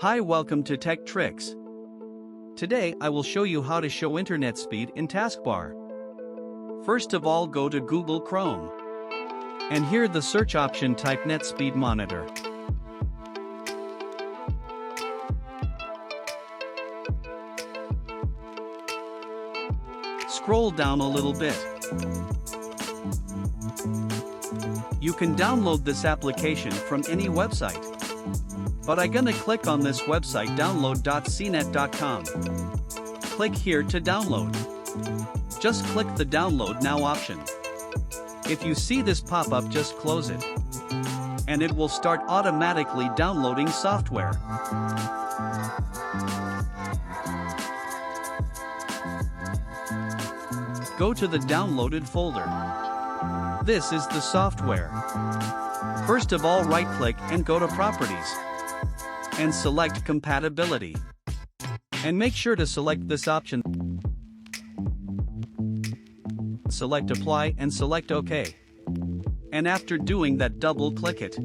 Hi, welcome to TechTricks. Today I will show you how to show internet speed in Taskbar. First of all, go to Google Chrome. And here the search option, type net speed monitor. Scroll down a little bit. You can download this application from any website. But I'm gonna click on this website, download.cnet.com. Click here to download. Just click the download now option. If you see this pop up, just close it. And it will start automatically downloading software. Go to the downloaded folder. This is the software. First of all, right click and go to Properties. And select Compatibility. And make sure to select this option. Select Apply and select OK. And after doing that, double click it.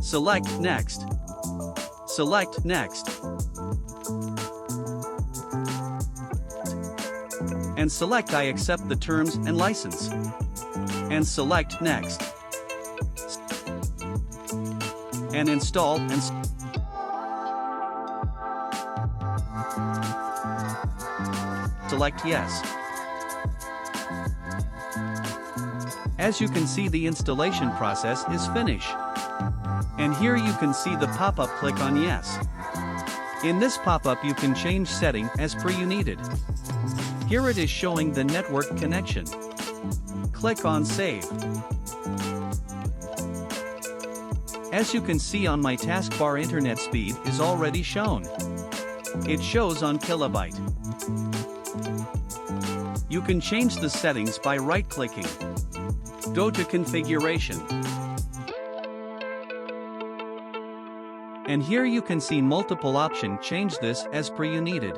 Select Next. Select Next. And select I accept the terms and license. And select Next. And install and select Yes. As you can see, the installation process is finished. And here you can see the pop-up, click on Yes. In this pop-up you can change setting as per you needed. Here it is showing the network connection. Click on Save. As you can see on my taskbar, internet speed is already shown. It shows on kilobyte. You can change the settings by right-clicking. Go to Configuration. And here you can see multiple options. Change this as per you needed.